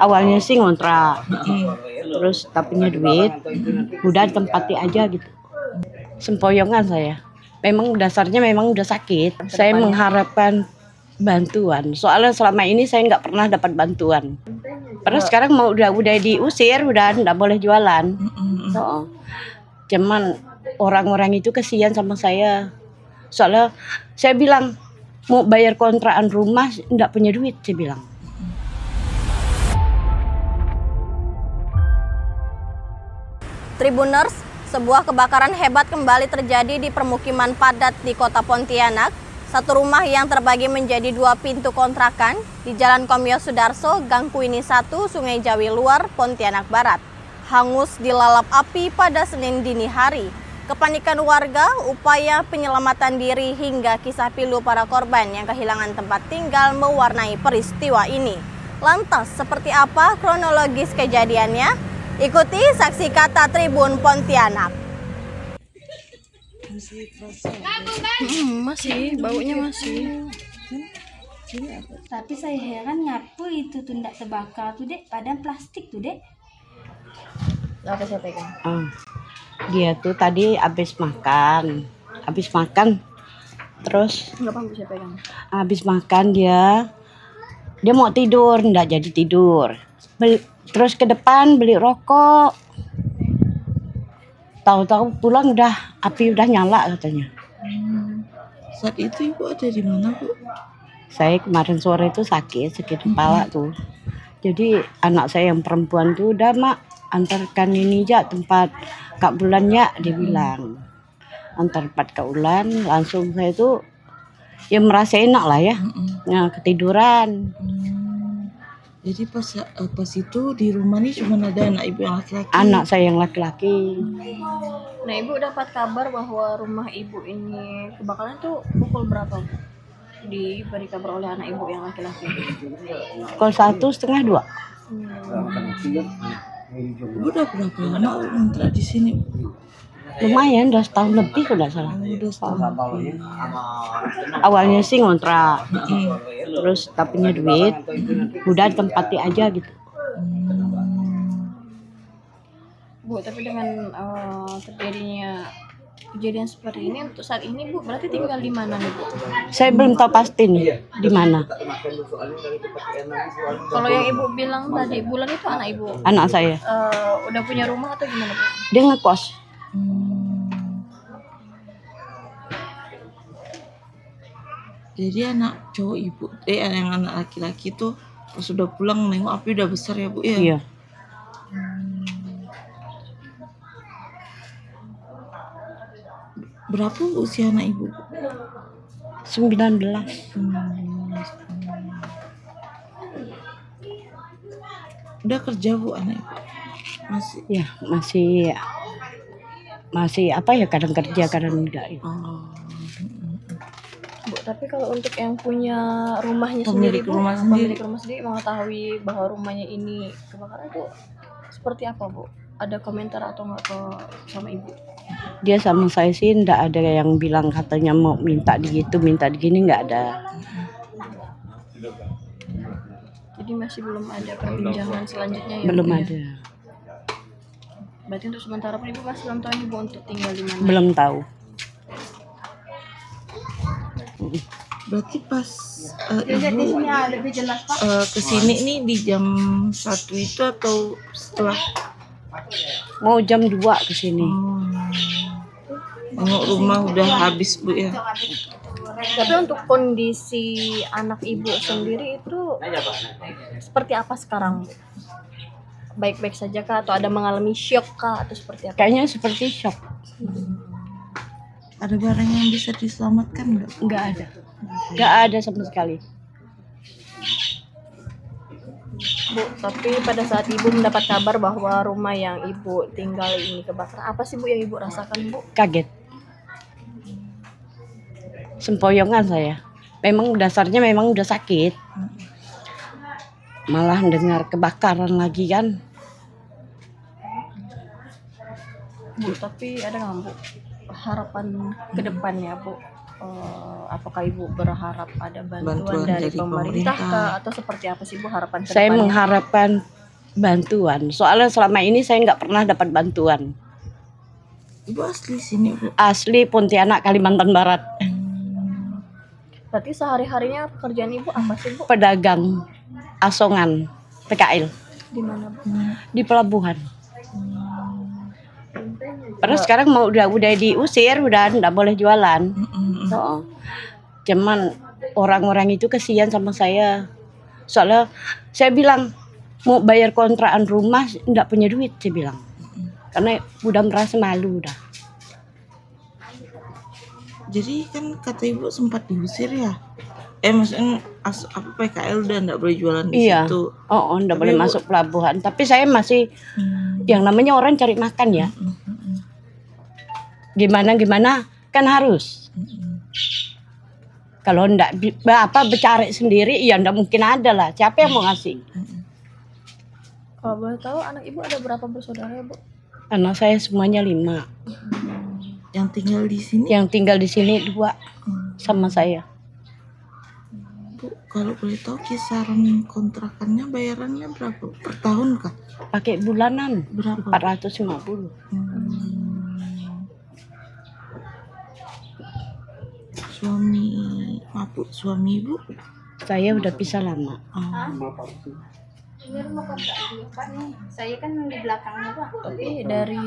Awalnya sih ngontrak, terus tak punya duit, udah tempati aja gitu. Sempoyongan saya. Memang dasarnya memang udah sakit. Saya mengharapkan bantuan. Soalnya selama ini saya nggak pernah dapat bantuan. Padahal sekarang mau udah diusir, udah nggak boleh jualan. Oh. Cuman orang-orang itu kesian sama saya. Soalnya saya bilang mau bayar kontrakan rumah nggak punya duit, saya bilang. Tribuners, sebuah kebakaran hebat kembali terjadi di permukiman padat di Kota Pontianak. Satu rumah yang terbagi menjadi 2 pintu kontrakan di Jalan Komyo Sudarso, Gang Kuini 1, Sungai Jawi Luar, Pontianak Barat. Hangus dilalap api pada Senin dini hari. Kepanikan warga, upaya penyelamatan diri hingga kisah pilu para korban yang kehilangan tempat tinggal mewarnai peristiwa ini. Lantas, seperti apa kronologis kejadiannya? Ikuti saksi kata Tribun Pontianak. Masih, baunya masih. Tapi saya heran nyapu itu tuh ndak terbakar tuh dek, padahal plastik tuh dek. Apa saya pegang? Dia tuh tadi habis makan, terus Enggak paham saya pegang. habis makan dia mau tidur, nggak jadi tidur. Terus ke depan beli rokok. Tahu-tahu pulang api udah nyala katanya. Saat itu ibu ada di mana, Bu? Saya kemarin sore itu sakit kepala tuh. Jadi anak saya yang perempuan tuh udah mak antarkan ini aja tempat Kak Bulan ya, dia bilang. Antar tempat Kak Bulan, langsung saya tuh ya merasa enak lah ya. Nah, ketiduran. Jadi pas itu di rumah nih cuma ada anak ibu yang laki-laki. Anak saya yang laki-laki. Nah, ibu dapat kabar bahwa rumah ibu ini kebakaran tuh pukul berapa? Diberi kabar oleh anak ibu yang laki-laki. Pukul 1:30. Ibu udah berapa lama ngontrak di sini? Lumayan, udah setahun lebih kalau nggak salah. Udah setahun. Awalnya sih ngontrak, terus tak punya duit, udah tempati aja gitu. Bu, tapi dengan terjadinya kejadian seperti ini untuk saat ini Bu berarti tinggal di mana nih Bu? Saya belum tahu pasti nih di mana. Kalau yang ibu bilang tadi Bulan itu anak ibu, Anak saya, udah punya rumah atau gimana Bu? dia ngekos. Jadi anak cowok ibu, yang anak laki-laki tuh pas sudah pulang nengok api udah besar ya Bu ya? Iya. Berapa usia anak ibu? 19. Udah kerja Bu anak ibu? Masih? Ya masih apa ya, kadang kerja kadang enggak. Bu, tapi kalau untuk yang punya rumahnya Pemilik sendiri, rumah Bu, sendiri. pemilik rumah sendiri mengetahui bahwa rumahnya ini kebakaran itu seperti apa Bu? Ada komentar atau enggak sama ibu? Dia sama saya sih enggak ada yang bilang katanya mau minta digitu, minta digini, enggak ada. Jadi masih belum ada perbincangan selanjutnya ya? Belum Bu, ya? ada. Berarti untuk sementara pun ibu masih belum tahu nih Bu untuk tinggal di mana? Belum tahu. Berarti pas ibu kesini nih di jam 1 itu atau setelah? Mau jam 2 ke sini. Nengok rumah udah habis Bu ya? Tapi untuk kondisi anak ibu sendiri itu seperti apa sekarang? Baik-baik saja kah atau ada mengalami shock kah atau seperti apa? Kayaknya seperti shock. Ada barang yang bisa diselamatkan nggak? Enggak ada. Enggak ada sama sekali. Bu, tapi pada saat ibu mendapat kabar bahwa rumah yang ibu tinggal ini kebakaran, apa sih Bu yang ibu rasakan Bu? Kaget. Sempoyongan saya. Memang dasarnya memang udah sakit. Malah dengar kebakaran lagi kan. Bu, tapi ada nggak Bu harapan ke depannya Bu? Apakah Ibu berharap ada bantuan Bantuan dari dari pemerintah pemerintah. kah? Atau seperti apa sih Bu harapan ke Saya depannya? mengharapkan bantuan. Soalnya selama ini saya nggak pernah dapat bantuan. Ibu asli sini, Bu. Asli Pontianak, Kalimantan Barat. Berarti sehari-harinya pekerjaan Ibu apa sih Bu? Pedagang asongan PKL Di mana Bu? di pelabuhan. Padahal sekarang mau udah diusir, udah nggak boleh jualan. Oh. Cuman orang-orang itu kesian sama saya. Soalnya saya bilang mau bayar kontrakan rumah nggak punya duit, saya bilang. Karena udah merasa malu udah. Jadi kan kata Ibu sempat diusir ya? Maksudnya apa PKL udah nggak boleh jualan di Iya. situ. Oh, nggak Tapi boleh Bu- masuk pelabuhan. Tapi saya masih yang namanya orang cari makan ya. Gimana kan harus. Kalau ndak bercari sendiri ya ndak mungkin ada lah. Siapa yang mau ngasih? Kalau boleh tahu anak Ibu ada berapa bersaudara ya Bu? Anak saya semuanya 5. Yang tinggal di sini, Yang tinggal di sini 2 sama saya. Bu, kalau boleh tahu kisaran kontrakannya bayarannya berapa per tahun kah? Pakai bulanan Berapa? 450. Suami Ibu? Saya udah pisah lama. Ini rumah kontrak nih. Saya kan di belakangnya Pak. Tapi dari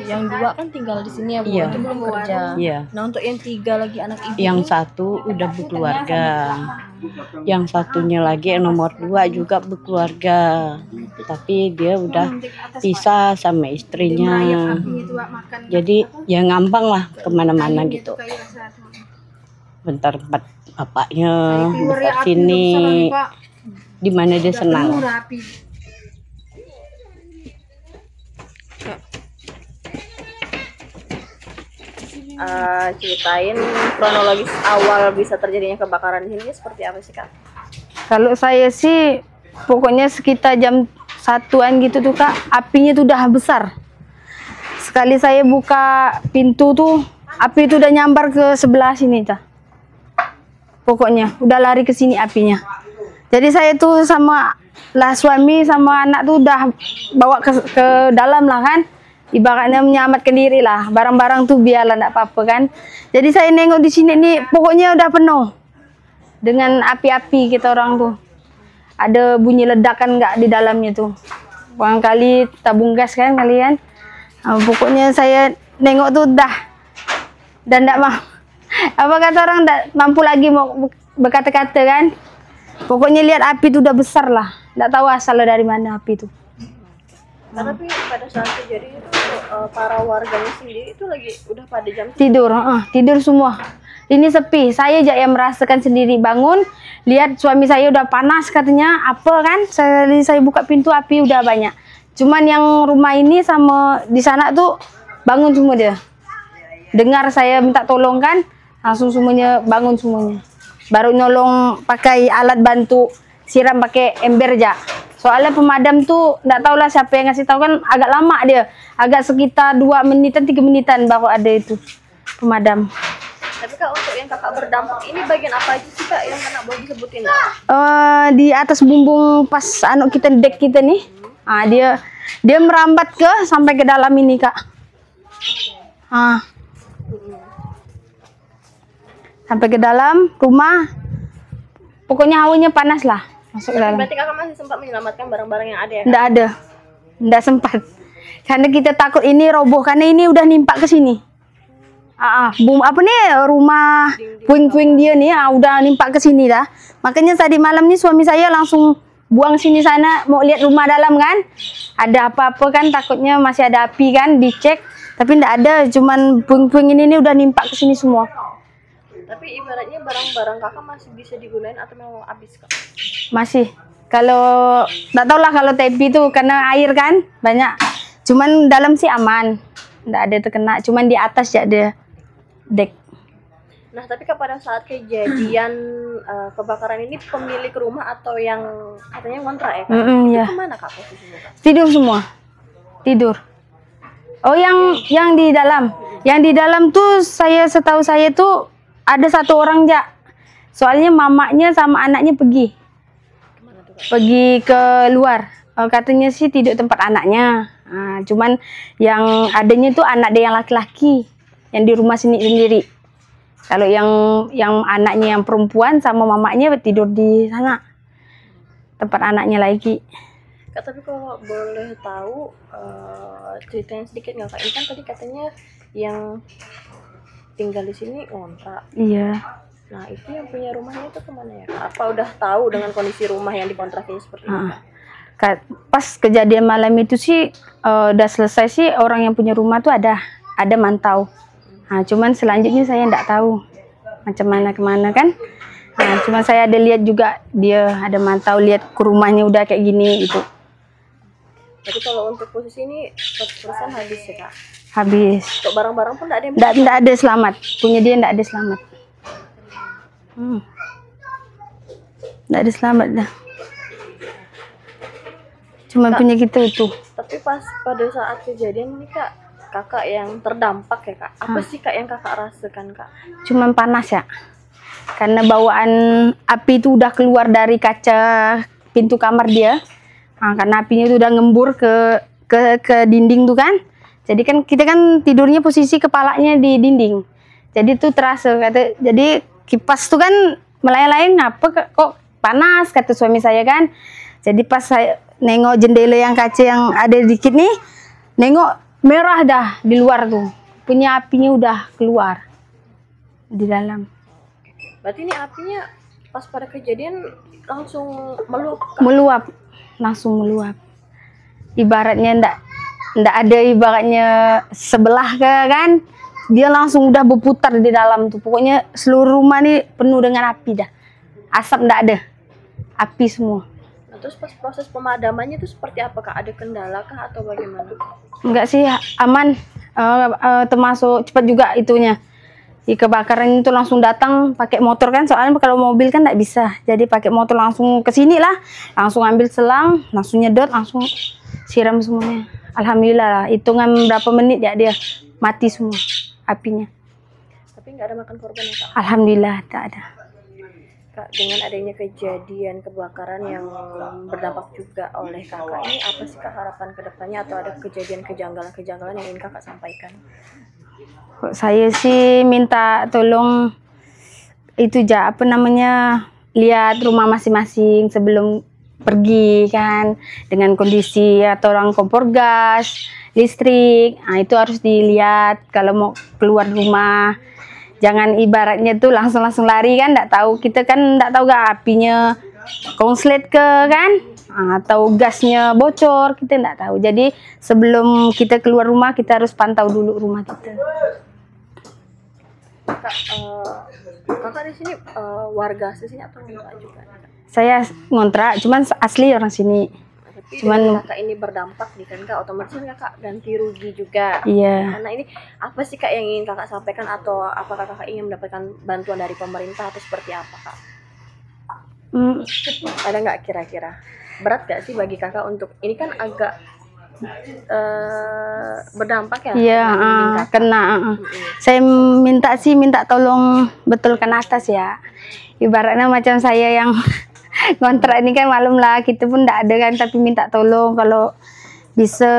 yang 2 kan tinggal di sini ya Bu, Iya. itu belum kerja. Iya. Nah untuk yang 3 lagi anak Ibu Yang tuh, 1 udah berkeluarga. Yang satunya lagi yang nomor 2 juga berkeluarga. Tapi dia udah pisah sama istrinya. Jadi ya ngambang lah kemana-mana gitu. Bentar tempat bapaknya, bentar sini. Di mana dia senang. ceritain kronologis awal bisa terjadinya kebakaran di sini seperti apa sih Kak? Kalau saya sih pokoknya sekitar jam 1-an gitu tuh Kak, apinya tuh udah besar. Sekali saya buka pintu tuh, api itu udah nyambar ke sebelah sini Kak. Pokoknya udah lari ke sini apinya. Jadi saya tuh sama suami sama anak tuh udah bawa ke dalam lah kan. Ibaratnya menyelamatkan diri lah, barang-barang tuh biarlah enggak apa-apa kan. Jadi saya nengok di sini nih pokoknya udah penuh dengan api-api kita orang tuh. Ada bunyi ledakan enggak di dalamnya tuh. Barangkali tabung gas kan kalian. Pokoknya saya nengok tuh dan enggak mau. Apa kata orang enggak mampu lagi mau berkata-kata kan. Pokoknya lihat api tuh udah besar lah. Enggak tahu asalnya dari mana api itu. Tapi pada saat kejadian itu para warganya sendiri itu lagi udah pada jam Tidur, tidur semua. Ini sepi. Saya aja yang merasakan sendiri bangun, lihat suami saya udah panas katanya, apa kan? Saya buka pintu api udah banyak. Cuman yang rumah ini sama di sana tuh bangun semua dia. Dengar saya minta tolong kan, langsung semuanya bangun semuanya. Baru nyolong pakai alat bantu siram pakai ember aja. Soalnya pemadam tuh nggak tahu lah siapa yang ngasih tahu kan agak lama dia. Agak sekitar 2 menitan 3 menitan baru ada itu pemadam. Tapi Kak untuk yang Kakak berdampak ini bagian apa aja sih Kak yang kena boleh disebutin? Di atas bumbung pas kita deck kita nih. Dia merambat sampai ke dalam ini Kak. Sampai ke dalam rumah. Pokoknya hawanya panas lah. Masuk ke dalam. Berarti Kakak masih sempat menyelamatkan barang-barang yang ada ya? Nggak ada. Nggak sempat. Karena kita takut ini roboh. Karena ini udah nimpak ke sini. Apa nih rumah puing-puing dia nih udah nimpak ke sini dah. Makanya tadi malam nih suami saya langsung buang sini sana mau lihat rumah dalam kan. Ada apa-apa kan takutnya masih ada api kan dicek. Tapi nggak ada. Cuman puing-puing ini nih udah nimpak ke sini semua. Tapi ibaratnya barang-barang Kakak masih bisa digunain atau memang habis Kak? Masih. Kalau nggak tahu lah kalau tepi itu karena air kan banyak. Cuman dalam sih aman, nggak ada terkena. Cuman di atas ya ada dek. Nah tapi pada saat kejadian kebakaran ini pemilik rumah atau yang katanya ngontrak ya Kak? Ya. Itu kemana Kak posisinya Kak? Tidur semua, tidur. Oh yang di dalam tuh setahu saya tuh ada satu orang Jak. Soalnya mamanya sama anaknya pergi ke luar. Katanya sih tidur tempat anaknya. Nah, cuman yang adanya tuh anak dia yang laki-laki yang di rumah sini sendiri. Kalau yang anaknya yang perempuan sama mamanya tidur di sana tempat anaknya lagi. Kak, tapi kalau boleh tahu ceritain sedikit nggak Kak? Ini kan tadi katanya yang tinggal di sini ngontrak. Iya. Nah, itu yang punya rumahnya itu kemana ya Kak? Apa udah tahu dengan kondisi rumah yang dikontrakin seperti ini Kak? Pas kejadian malam itu sih udah selesai sih, orang yang punya rumah tuh ada mantau. Nah, cuman selanjutnya saya enggak tahu macam mana kemana kan. Nah, cuman saya ada lihat juga dia ada mantau, lihat ke rumahnya udah kayak gini gitu. Jadi kalau untuk posisi ini 100% habis ya Kak? Habis. Untuk barang-barang pun enggak ada yang Enggak ada selamat. Punya dia enggak ada selamat. Enggak ada selamat dah. Cuma Kak, punya kita utuh. Tapi pas pada saat kejadian ini Kak, Kakak yang terdampak ya Kak, apa sih Kak yang Kakak rasakan Kak? Cuman panas ya. Karena bawaan api itu udah keluar dari kaca pintu kamar dia. Nah, karena apinya itu udah ngembur ke dinding tuh kan. Jadi kan kita kan tidurnya posisi kepalanya di dinding. Jadi tuh terasa kata, jadi kipas tuh kan melayang-layang, apa kok panas kata suami saya kan. Jadi pas saya nengok jendela yang kaca yang ada dikit nih, nengok merah dah di luar tuh. Punya apinya udah keluar di dalam. Berarti ini apinya pas pada kejadian langsung meluap Kak? Meluap, langsung meluap. Ibaratnya ndak ada ibaratnya sebelah kan, dia langsung udah berputar di dalam tuh. Pokoknya seluruh rumah nih penuh dengan api dah. Asap ndak ada, api semua. Nah, terus pas proses pemadamannya itu seperti apa Kak? Ada kendala kah atau bagaimana? Enggak sih, aman. Termasuk cepat juga itunya. Di kebakaran itu langsung datang pakai motor kan, soalnya kalau mobil kan nggak bisa. Jadi pakai motor langsung ke sini lah, langsung ambil selang, langsung nyedot, langsung siram semuanya. Alhamdulillah lah, hitungan berapa menit ya dia mati semua apinya. Tapi nggak ada makan korban ya Kak? Alhamdulillah tak ada. Kak, dengan adanya kejadian kebakaran yang berdampak juga oleh Kakak ini, apa sih Kak harapan kedepannya atau ada kejadian kejanggalan-kejanggalan yang ingin Kakak sampaikan? Saya sih minta tolong itu apa namanya, lihat rumah masing-masing sebelum pergi kan, dengan kondisi atau orang kompor gas, listrik. Nah, itu harus dilihat kalau mau keluar rumah. Jangan ibaratnya tuh langsung lari kan, nggak tahu, kita kan nggak tahu gak apinya konslet ke kan, atau gasnya bocor, kita nggak tahu. Jadi sebelum kita keluar rumah kita harus pantau dulu rumah kita. Kak, Kakak di sini warga asli sini atau enggak juga? Saya ngontrak, cuman asli orang sini. Tapi Cuman dengan Kakak ini berdampak nih kan Kak, otomatis kan Kakak ganti rugi juga. iya. Karena ini apa sih Kak yang ingin Kakak sampaikan, atau apakah Kakak ingin mendapatkan bantuan dari pemerintah atau seperti apa Kak? Ada nggak kira-kira? Berat gak sih bagi Kakak untuk ini kan agak berdampak ya? Iya, kena. Saya minta tolong betulkan atas ya. Ibaratnya macam saya yang kontrak ini kan, malum lah kita pun tidak ada kan, tapi minta tolong kalau bisa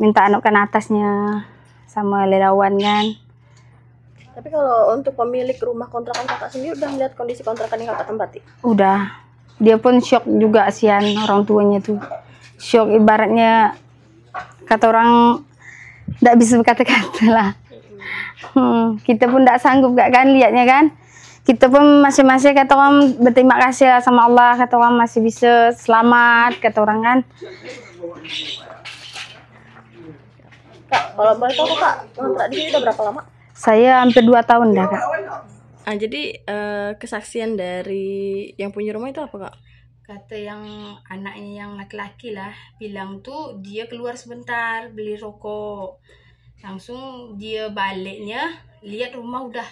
minta anukan atasnya sama relawan kan. Tapi kalau untuk pemilik rumah kontrakan Kakak sendiri udah melihat kondisi kontrakan yang Kakak tempati? Udah, dia pun shock juga, asian orang tuanya tuh shock, ibaratnya kata orang tidak bisa berkata-kata lah. Kita pun tidak sanggup gak kan lihatnya kan. Kita pun masing-masing kata orang berterima kasih lah sama Allah, kata orang masih bisa selamat, kata orang kan. Kak, kalau boleh tahu Kak, kontrak di sini udah berapa lama? Saya hampir 2 tahun dah Kak. Jadi kesaksian dari yang punya rumah itu apa Kak? Kata yang anaknya yang laki-laki lah, bilang tuh dia keluar sebentar beli rokok. Langsung dia baliknya lihat rumah udah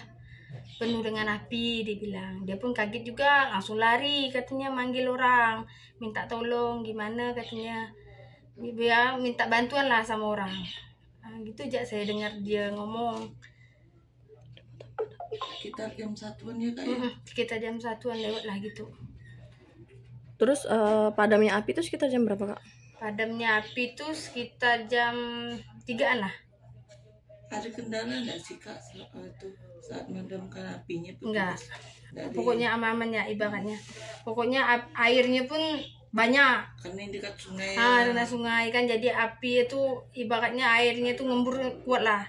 penuh dengan api, dia bilang. Dia pun kaget juga, langsung lari katanya, manggil orang, minta tolong gimana katanya. Dia minta bantuan lah sama orang. Nah, gitu aja saya dengar dia ngomong. sekitar jam 1-an ya kak ya. Sekitar jam 1-an lewat lah gitu. Terus padamnya api itu sekitar jam berapa kak? Padamnya api itu sekitar jam 3-an lah. Ada kendala nggak sih kak saat memadamkan apinya? Enggak. Nggak ada Pokoknya aman-aman ya ibaratnya. Pokoknya airnya pun banyak. karena ini dekat sungai. Karena sungai kan, jadi api itu ibaratnya airnya itu ngembur kuat lah.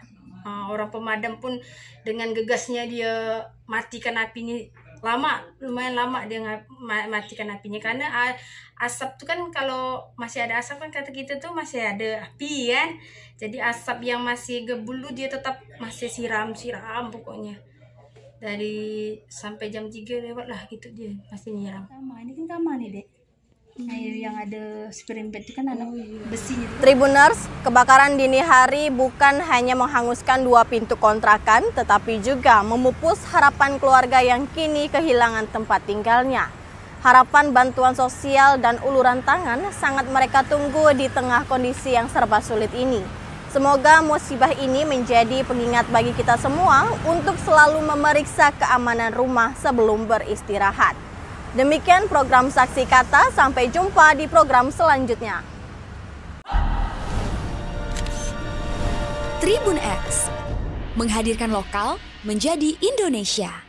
Orang pemadam pun dengan gegasnya dia matikan apinya lumayan lama dia matikan apinya, karena asap tuh kan, kalau masih ada asap kan kata kita tuh masih ada api kan, jadi asap yang masih gebulu dia tetap masih siram pokoknya dari sampai jam 3 lewat lah gitu, dia masih nyiram. Sama, ini kan kamar nih dek. Air yang ada spring bed itu kan ada besinya. Tribuners, kebakaran dini hari bukan hanya menghanguskan 2 pintu kontrakan, tetapi juga memupus harapan keluarga yang kini kehilangan tempat tinggalnya. Harapan bantuan sosial dan uluran tangan sangat mereka tunggu di tengah kondisi yang serba sulit ini. Semoga musibah ini menjadi pengingat bagi kita semua untuk selalu memeriksa keamanan rumah sebelum beristirahat. Demikian program Saksi Kata, sampai jumpa di program selanjutnya. Tribun X menghadirkan lokal menjadi Indonesia.